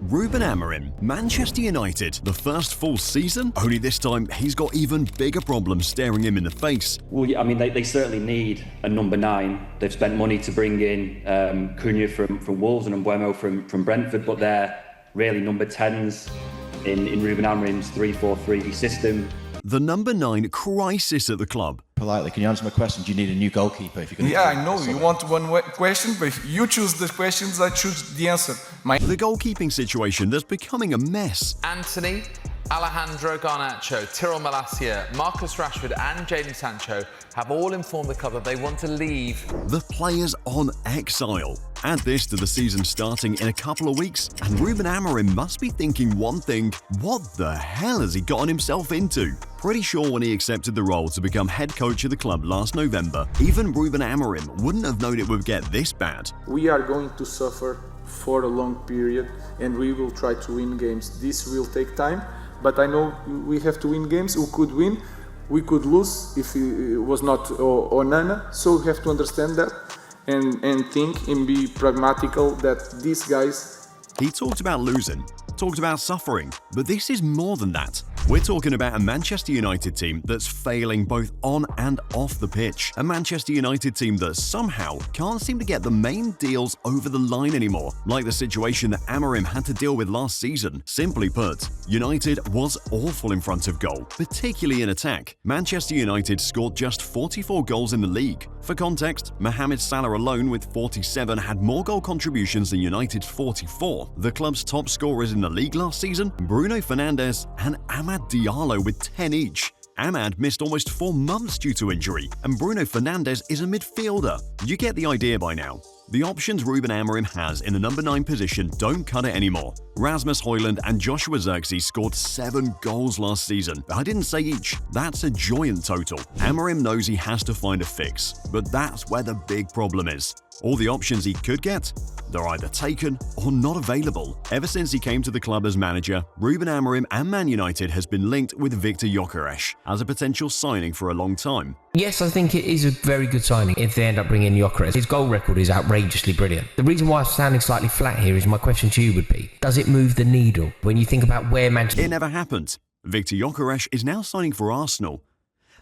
Ruben Amorim, Manchester United, the first full season? Only this time, he's got even bigger problems staring him in the face. Well, yeah, I mean, they certainly need a number 9. They've spent money to bring in Cunha from Wolves and Mbeumo from Brentford, but they're really number 10s in Ruben Amorim's 3-4-3 system. The number 9 crisis at the club. Politely, can you answer my question? Do you need a new goalkeeper? If you're yeah, I know. You want one question, but you choose the questions, I choose the answer. The goalkeeping situation that's becoming a mess. Anthony, Alejandro Garnacho, Tyrell Malacia, Marcus Rashford and Jadon Sancho have all informed the club that they want to leave. The players on exile. Add this to the season starting in a couple of weeks, and Ruben Amorim must be thinking one thing: what the hell has he gotten himself into? Pretty sure when he accepted the role to become head coach of the club last November, even Ruben Amorim wouldn't have known it would get this bad. We are going to suffer for a long period, and we will try to win games. This will take time, but I know we have to win games. We could win, we could lose if it was not Onana, so we have to understand that and think and be pragmatical that these guys... He talked about losing, talked about suffering, but this is more than that. We're talking about a Manchester United team that's failing both on and off the pitch. A Manchester United team that somehow can't seem to get the main deals over the line anymore, like the situation that Amorim had to deal with last season. Simply put, United was awful in front of goal, particularly in attack. Manchester United scored just 44 goals in the league. For context, Mohamed Salah alone with 47 had more goal contributions than United's 44. The club's top scorers in the league last season, Bruno Fernandes and Amad Diallo with 10 each. Amad missed almost 4 months due to injury, and Bruno Fernandes is a midfielder. You get the idea by now. The options Ruben Amorim has in the number 9 position don't cut it anymore. Rasmus Højlund and Joshua Zirkzee scored 7 goals last season. I didn't say each, that's a joint total. Amorim knows he has to find a fix, but that's where the big problem is. All the options he could get, they're either taken or not available. Ever since he came to the club as manager, Ruben Amorim and Man United has been linked with Victor Gyökeres as a potential signing for a long time. Yes, I think it is a very good signing if they end up bringing Gyokeres. His goal record is outrageously brilliant. The reason why I'm sounding slightly flat here is my question to you would be, does it move the needle when you think about where Manchester... It never happened. Victor Gyokeres is now signing for Arsenal.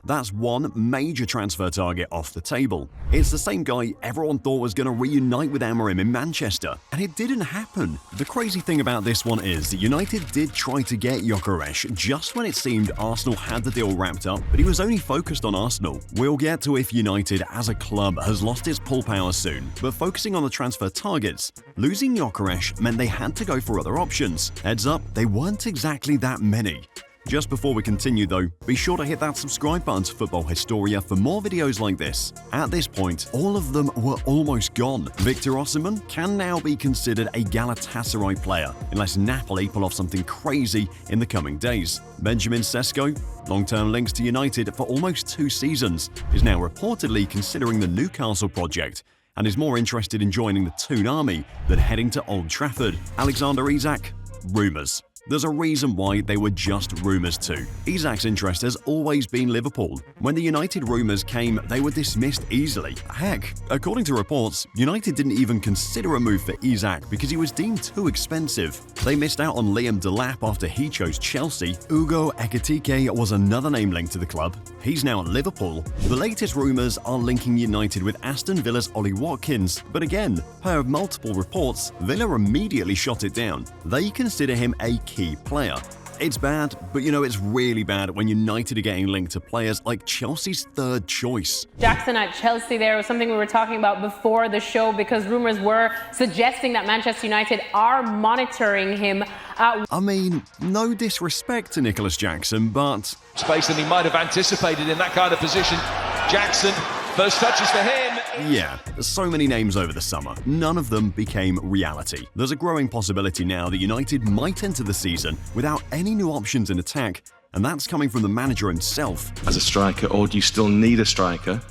That's one major transfer target off the table. It's the same guy everyone thought was going to reunite with Amorim in Manchester, and it didn't happen. The crazy thing about this one is that United did try to get Gyökeres just when it seemed Arsenal had the deal wrapped up, but he was only focused on Arsenal. We'll get to if United as a club has lost its pull power soon, but focusing on the transfer targets, losing Gyökeres meant they had to go for other options. Heads up, they weren't exactly that many. Just before we continue though, be sure to hit that subscribe button to Futbol Historia for more videos like this. At this point, all of them were almost gone. Victor Osimhen can now be considered a Galatasaray player, unless Napoli pull off something crazy in the coming days. Benjamin Sesko, long-term links to United for almost 2 seasons, is now reportedly considering the Newcastle project, and is more interested in joining the Toon Army than heading to Old Trafford. Alexander Isak, rumours. There's a reason why they were just rumours too. Isak's interest has always been Liverpool. When the United rumours came, they were dismissed easily. Heck, according to reports, United didn't even consider a move for Isak because he was deemed too expensive. They missed out on Liam Delap after he chose Chelsea. Ugo Ekitike was another name linked to the club. He's now at Liverpool. The latest rumours are linking United with Aston Villa's Ollie Watkins, but again, per multiple reports, Villa immediately shot it down. They consider him a key player. It's bad, but you know it's really bad when United are getting linked to players like Chelsea's third choice. Jackson at Chelsea there was something we were talking about before the show because rumours were suggesting that Manchester United are monitoring him. I mean, no disrespect to Nicholas Jackson, but... Space than he might have anticipated in that kind of position. Jackson, first touches for him. Yeah, so many names over the summer. None of them became reality. There's a growing possibility now that United might enter the season without any new options in attack, and that's coming from the manager himself. As a striker, or do you still need a striker?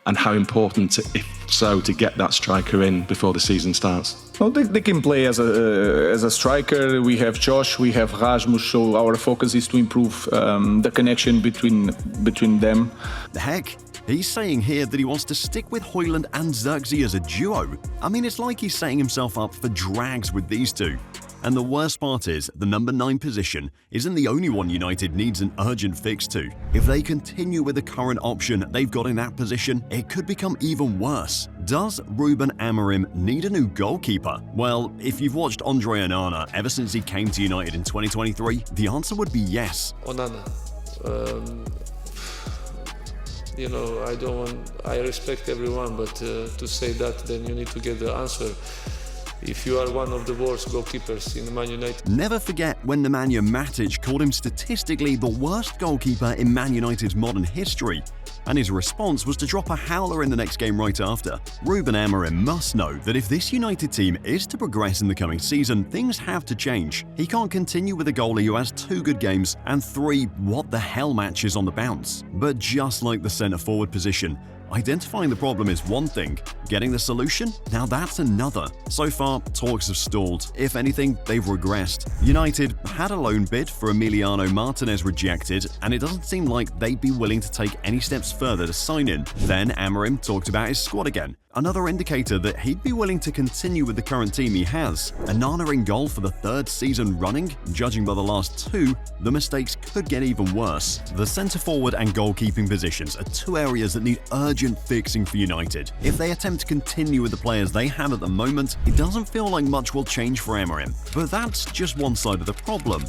And how important, if so, to get that striker in before the season starts? Well, they can play as a striker. We have Josh, we have Rasmus, so our focus is to improve the connection between them. Heck, he's saying here that he wants to stick with Højlund and Zirkzee as a duo. I mean, it's like he's setting himself up for drags with these two. And the worst part is, the number 9 position isn't the only one United needs an urgent fix to. If they continue with the current option they've got in that position, it could become even worse. Does Ruben Amorim need a new goalkeeper? Well, if you've watched Onana ever since he came to United in 2023, the answer would be yes. Onana. You know, I respect everyone, but to say that, then you need to get the answer. If you are one of the worst goalkeepers in Man United. Never forget when Nemanja Matic called him statistically the worst goalkeeper in Man United's modern history, and his response was to drop a howler in the next game right after. Ruben Amorim must know that if this United team is to progress in the coming season, things have to change. He can't continue with a goalie who has 2 good games and 3 what the hell matches on the bounce. But just like the centre-forward position, identifying the problem is one thing, getting the solution? Now that's another. So far, talks have stalled. If anything, they've regressed. United had a loan bid for Emiliano Martinez rejected, and it doesn't seem like they'd be willing to take any steps further to sign in. Then Amorim talked about his squad again. Another indicator that he'd be willing to continue with the current team he has. Onana in goal for the 3rd season running? Judging by the last 2, the mistakes could get even worse. The centre-forward and goalkeeping positions are 2 areas that need urgent fixing for United. If they attempt to continue with the players they have at the moment, it doesn't feel like much will change for Amorim. But that's just one side of the problem.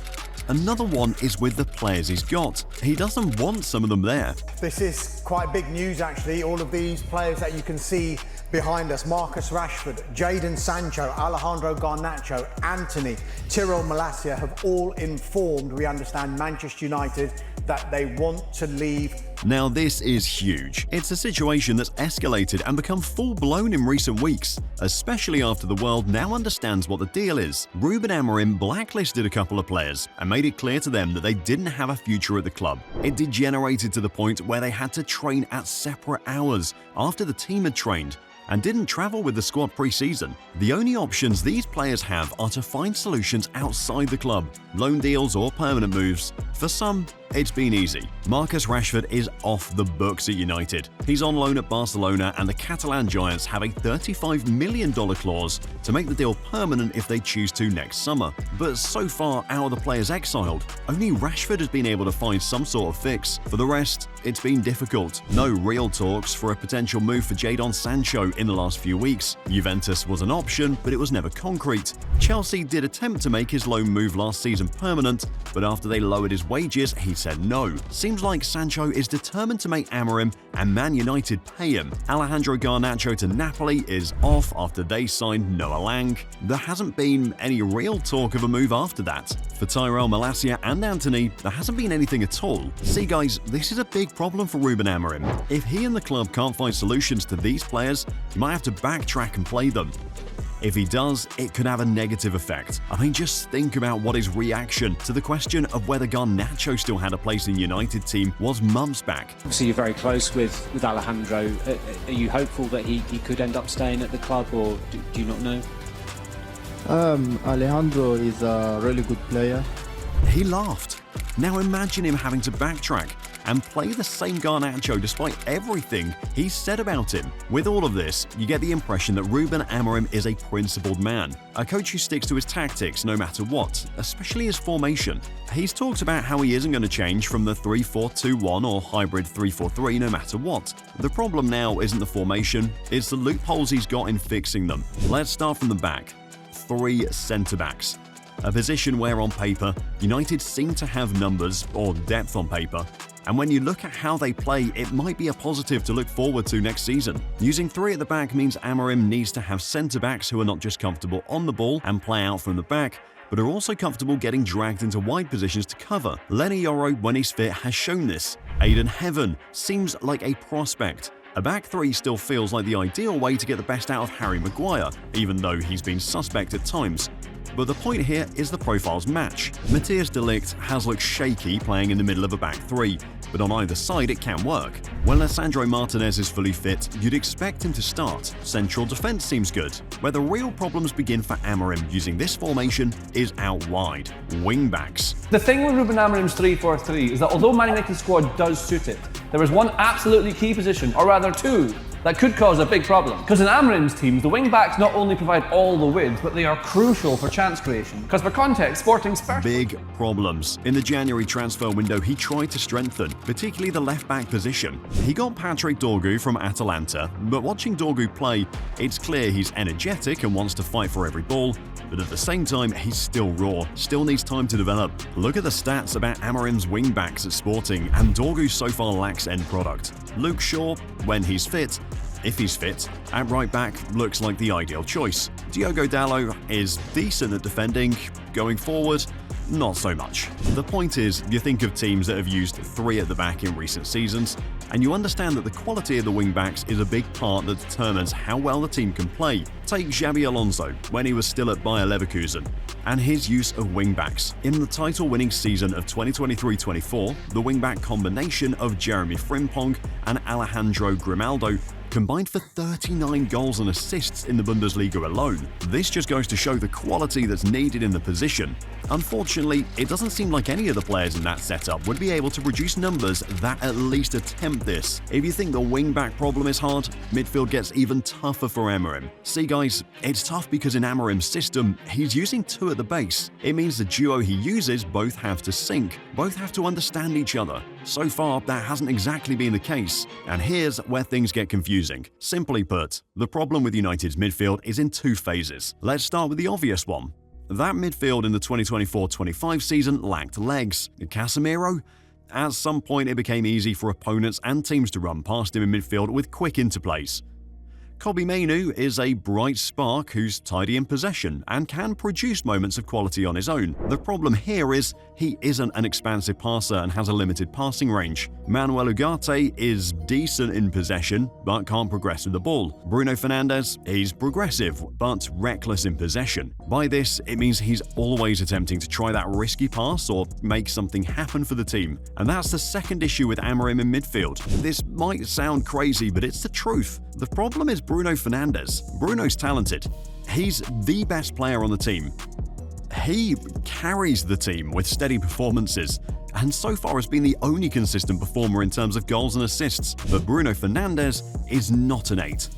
Another one is with the players he's got. He doesn't want some of them there. This is quite big news, actually. All of these players that you can see behind us, Marcus Rashford, Jadon Sancho, Alejandro Garnacho, Anthony, Tyrell Malacia have all informed, we understand, Manchester United that they want to leave. Now this is huge. It's a situation that's escalated and become full-blown in recent weeks, especially after the world now understands what the deal is. Ruben Amorim blacklisted a couple of players and made it clear to them that they didn't have a future at the club. It degenerated to the point where they had to train at separate hours after the team had trained and didn't travel with the squad pre-season. The only options these players have are to find solutions outside the club, loan deals or permanent moves. For some, it's been easy. Marcus Rashford is off the books at United. He's on loan at Barcelona, and the Catalan Giants have a $35 million clause to make the deal permanent if they choose to next summer. But so far, out of the players exiled, only Rashford has been able to find some sort of fix. For the rest, it's been difficult. No real talks for a potential move for Jadon Sancho in the last few weeks. Juventus was an option, but it was never concrete. Chelsea did attempt to make his loan move last season permanent, but after they lowered his wages, he said no. Seems like Sancho is determined to make Amorim and Man United pay him. Alejandro Garnacho to Napoli is off after they signed Noah Lang. There hasn't been any real talk of a move after that. For Tyrell Malacia and Anthony, there hasn't been anything at all. See guys, this is a big problem for Ruben Amorim. If he and the club can't find solutions to these players, he might have to backtrack and play them. If he does, it could have a negative effect. I mean, just think about what his reaction to the question of whether Garnacho still had a place in the United team was months back. Obviously, you're very close with Alejandro. Are you hopeful that he could end up staying at the club, or do you not know? Alejandro is a really good player. He laughed. Now imagine him having to backtrack and play the same Garnacho despite everything he said about him. With all of this, you get the impression that Ruben Amorim is a principled man, a coach who sticks to his tactics no matter what, especially his formation. He's talked about how he isn't going to change from the 3-4-2-1 or hybrid 3-4-3 no matter what. The problem now isn't the formation, it's the loopholes he's got in fixing them. Let's start from the back. 3 centre-backs. A position where on paper, United seem to have numbers or depth on paper, and when you look at how they play, it might be a positive to look forward to next season. Using 3 at the back means Amorim needs to have centre-backs who are not just comfortable on the ball and play out from the back, but are also comfortable getting dragged into wide positions to cover. Lenny Yoro, when he's fit, has shown this. Aidan Heaven seems like a prospect. A back 3 still feels like the ideal way to get the best out of Harry Maguire, even though he's been suspect at times. But the point here is the profiles match. Matthias de Ligt has looked shaky playing in the middle of a back 3, but on either side it can work. When Lisandro Martinez is fully fit, you'd expect him to start. Central defence seems good. Where the real problems begin for Amorim using this formation is out wide. Wing-backs. The thing with Ruben Amorim's 3-4-3 is that although Man United's squad does suit it, there is one absolutely key position, or rather 2, that could cause a big problem. Because in Amorim's teams, the wing-backs not only provide all the width, but they are crucial for chance creation. Because for context, Sporting's first... Big problems. In the January transfer window, he tried to strengthen, particularly the left-back position. He got Patrick Dorgu from Atalanta, but watching Dorgu play, it's clear he's energetic and wants to fight for every ball, but at the same time, he's still raw, still needs time to develop. Look at the stats about Amorim's wing-backs at Sporting, and Dorgu so far lacks end product. Luke Shaw, when he's fit, if he's fit, at right back looks like the ideal choice. Diogo Dalot is decent at defending, going forward, not so much. The point is, you think of teams that have used 3 at the back in recent seasons, and you understand that the quality of the wing-backs is a big part that determins how well the team can play. Take Xabi Alonso when he was still at Bayer Leverkusen, and his use of wing-backs. In the title-winning season of 2023-24, the wing-back combination of Jeremy Frimpong and Alejandro Grimaldo combined for 39 goals and assists in the Bundesliga alone. This just goes to show the quality that's needed in the position. Unfortunately, it doesn't seem like any of the players in that setup would be able to produce numbers that at least attempt this. If you think the wing-back problem is hard, midfield gets even tougher for Amorim. See guys, it's tough because in Amorim's system, he's using 2 at the base. It means the duo he uses both have to sync, both have to understand each other. So far, that hasn't exactly been the case, and here's where things get confusing. Simply put, the problem with United's midfield is in 2 phases. Let's start with the obvious one. That midfield in the 2024-25 season lacked legs. Casemiro? At some point it became easy for opponents and teams to run past him in midfield with quick interplays. Kobbie Mainoo is a bright spark who's tidy in possession and can produce moments of quality on his own. The problem here is he isn't an expansive passer and has a limited passing range. Manuel Ugarte is decent in possession but can't progress with the ball. Bruno Fernandes is progressive but reckless in possession. By this, it means he's always attempting to try that risky pass or make something happen for the team. And that's the second issue with Amorim in midfield. This might sound crazy, but it's the truth. The problem is Bruno Fernandes. Bruno's talented. He's the best player on the team. He carries the team with steady performances, and so far has been the only consistent performer in terms of goals and assists. But Bruno Fernandes is not an 8.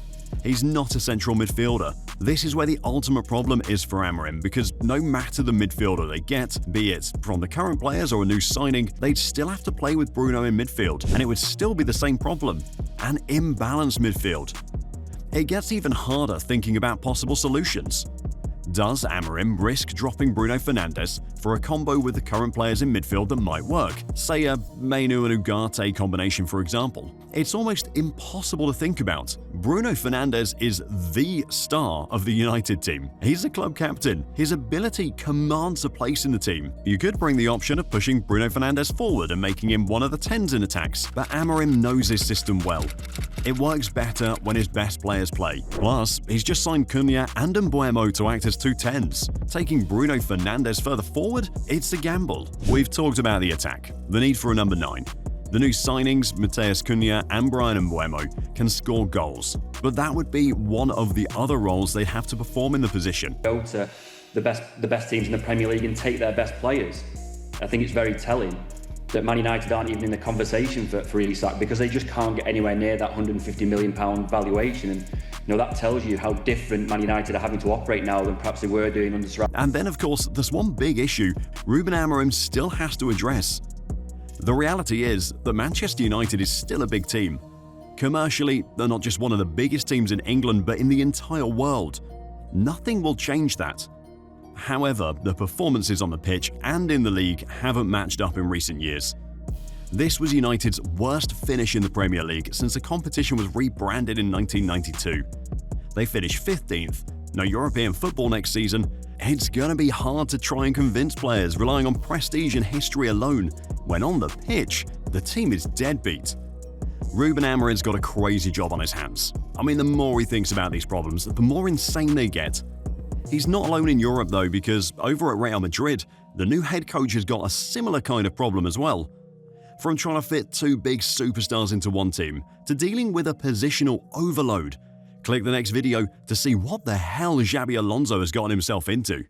He's not a central midfielder. This is where the ultimate problem is for Amorim, because no matter the midfielder they get, be it from the current players or a new signing, they'd still have to play with Bruno in midfield, and it would still be the same problem: an imbalanced midfield. It gets even harder thinking about possible solutions. Does Amorim risk dropping Bruno Fernandes for a combo with the current players in midfield that might work? Say a Mainoo and Ugarte combination, for example. It's almost impossible to think about. Bruno Fernandes is the star of the United team. He's the club captain. His ability commands a place in the team. You could bring the option of pushing Bruno Fernandes forward and making him one of the 10s in attacks, but Amorim knows his system well. It works better when his best players play. Plus, he's just signed Cunha and Mbeumo to act as 2 10s. Taking Bruno Fernandes further forward, it's a gamble. We've talked about the attack, the need for a number 9. The new signings, Matheus Cunha and Bryan Mbeumo, can score goals, but that would be one of the other roles they'd have to perform in the position. Go to the best teams in the Premier League and take their best players. I think it's very telling that Man United aren't even in the conversation for Isak, because they just can't get anywhere near that £150 million valuation. And that tells you how different Man United are having to operate now than perhaps they were doing under Sir. And then, of course, there's one big issue Ruben Amorim still has to address. The reality is that Manchester United is still a big team. Commercially, they're not just one of the biggest teams in England, but in the entire world. Nothing will change that. However, the performances on the pitch and in the league haven't matched up in recent years. This was United's worst finish in the Premier League since the competition was rebranded in 1992. They finished 15th, no European football next season. It's going to be hard to try and convince players relying on prestige and history alone, when on the pitch, the team is deadbeat. Ruben Amorim's got a crazy job on his hands. I mean, the more he thinks about these problems, the more insane they get. He's not alone in Europe though, because over at Real Madrid, the new head coach has got a similar kind of problem as well. From trying to fit 2 big superstars into one team, to dealing with a positional overload. Click the next video to see what the hell Xabi Alonso has gotten himself into.